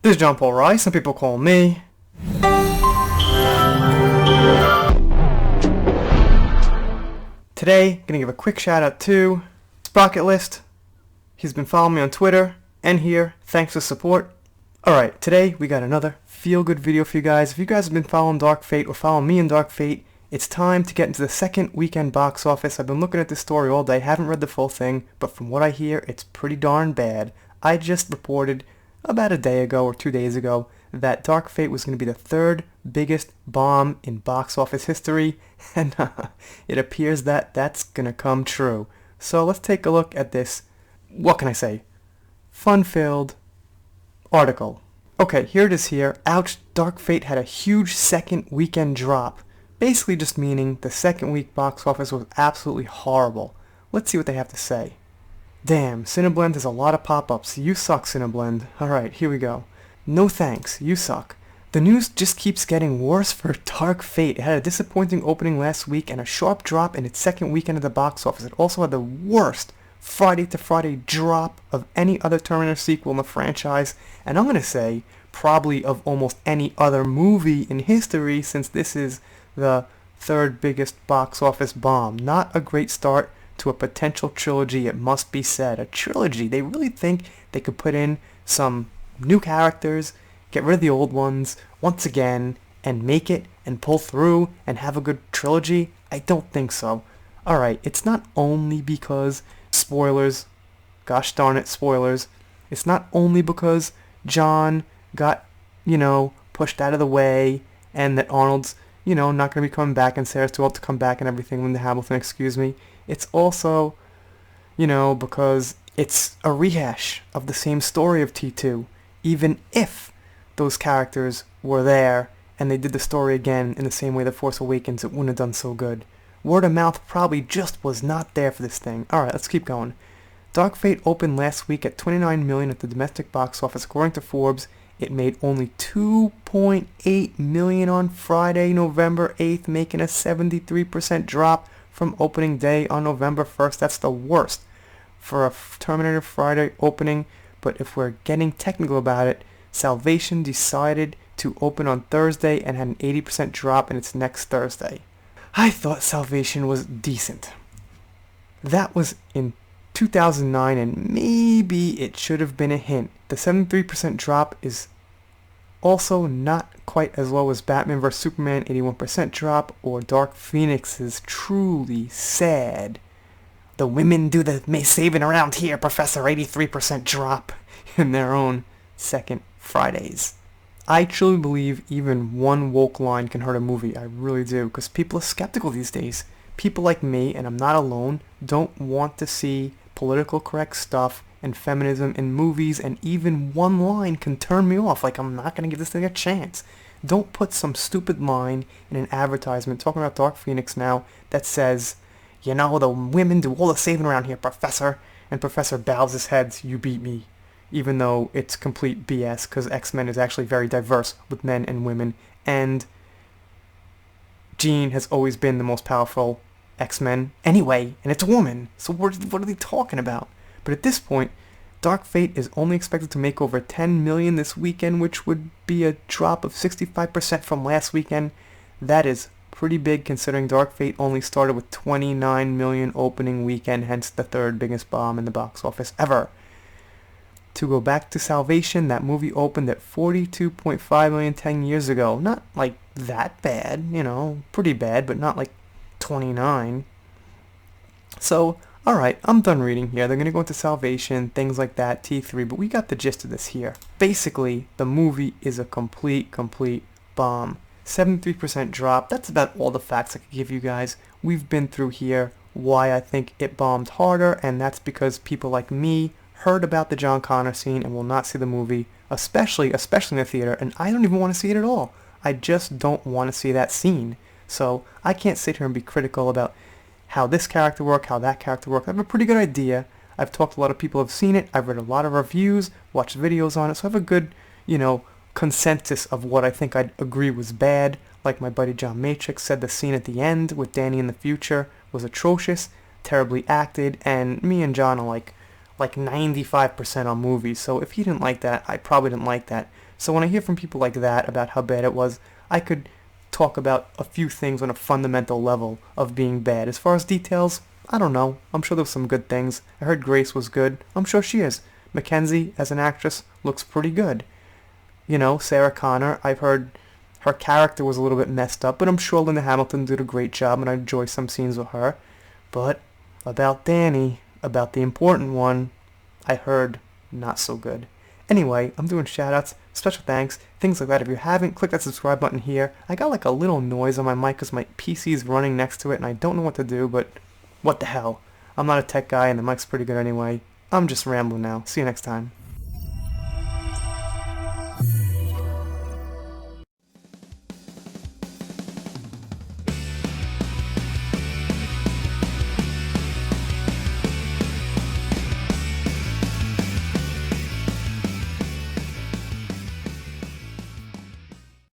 This is John Paul Rice, some people call me. Today, gonna give a quick shout out to Sprocket List. He's been following me on Twitter and here. Thanks for support. Alright, today we got another feel-good video for you guys. If you guys have been following Dark Fate or following me in Dark Fate, it's time to get into the second weekend box office. I've been looking at this story all day, haven't read the full thing, but from what I hear, it's pretty darn bad. I just reported about a day ago or 2 days ago that Dark Fate was going to be the third biggest bomb in box office history, and it appears that that's going to come true. So let's take a look at this, what can I say, fun-filled article. Okay, here it is here. Ouch, Dark Fate had a huge second weekend drop. Basically just meaning the second week box office was absolutely horrible. Let's see what they have to say. Damn, Cineblend has a lot of pop-ups. You suck, Cineblend. Alright, here we go. No thanks, you suck. The news just keeps getting worse for Dark Fate. It had a disappointing opening last week and a sharp drop in its second weekend at the box office. It also had the worst Friday to Friday drop of any other Terminator sequel in the franchise, and I'm gonna say probably of almost any other movie in history, since this is the third biggest box office bomb. Not a great start to a potential trilogy, it must be said. A trilogy. They really think they could put in some new characters, get rid of the old ones once again, and make it and pull through and have a good trilogy? I don't think so. Alright, it's not only because, spoilers, gosh darn it, spoilers, it's not only because John got, pushed out of the way, and that Arnold's, not going to be coming back, and Sarah's too old to come back and everything, Linda Hamilton, excuse me. It's also, because it's a rehash of the same story of T2. Even if those characters were there and they did the story again in the same way The Force Awakens, it wouldn't have done so good. Word of mouth probably just was not there for this thing. Alright, let's keep going. Dark Fate opened last week at $29 million at the domestic box office. According to Forbes, it made only $2.8 million on Friday, November 8th, making a 73% drop from opening day on November 1st. That's the worst for a Terminator Friday opening. But if we're getting technical about it, Salvation decided to open on Thursday and had an 80% drop in its next Thursday. I thought Salvation was decent. That was in 2009, and maybe it should have been a hint. The 73% drop is also not quite as low as Batman vs Superman 81% drop or Dark Phoenix's truly sad "the women do the saving around here, Professor" 83% drop in their own second Fridays. I truly believe even one woke line can hurt a movie. I really do, because people are skeptical these days. People like me, and I'm not alone, don't want to see political correct stuff and feminism in movies, and even one line can turn me off. Like, I'm not going to give this thing a chance. Don't put some stupid line in an advertisement talking about Dark Phoenix now that says, the women do all the saving around here, Professor. And Professor bows his head, "You beat me." Even though it's complete BS, because X-Men is actually very diverse with men and women, and Jean has always been the most powerful X-Men anyway, and it's a woman. So what are they talking about? But at this point, Dark Fate is only expected to make over $10 million this weekend, which would be a drop of 65% from last weekend. That is pretty big considering Dark Fate only started with $29 million opening weekend, hence the third biggest bomb in the box office ever. To go back to Salvation, that movie opened at $42.5 million 10 years ago. Not like that bad, pretty bad, but not like 29. So, alright, I'm done reading here. They're going to go into Salvation, things like that, T3, but we got the gist of this here. Basically, the movie is a complete bomb. 73% drop. That's about all the facts I could give you guys. We've been through here why I think it bombed harder, and that's because people like me heard about the John Connor scene and will not see the movie, especially in the theater, and I don't even want to see it at all. I just don't want to see that scene. So I can't sit here and be critical about how this character worked, how that character worked. I have a pretty good idea. I've talked to a lot of people who have seen it. I've read a lot of reviews, watched videos on it, so I have a good, consensus of what I think I'd agree was bad. Like my buddy John Matrix said, the scene at the end with Danny in the future was atrocious, terribly acted, and me and John are like 95% on movies, so if he didn't like that, I probably didn't like that. So when I hear from people like that about how bad it was, I could talk about a few things on a fundamental level of being bad. As far as details, I don't know. I'm sure there's some good things. I heard Grace was good. I'm sure she is. Mackenzie, as an actress, looks pretty good. You know, Sarah Connor, I've heard her character was a little bit messed up, but I'm sure Linda Hamilton did a great job, and I enjoy some scenes with her. But about Danny, about the important one, I heard not so good. Anyway, I'm doing shoutouts, special thanks, things like that. If you haven't, click that subscribe button here. I got like a little noise on my mic because my PC is running next to it, and I don't know what to do, but what the hell. I'm not a tech guy, and the mic's pretty good anyway. I'm just rambling now. See you next time.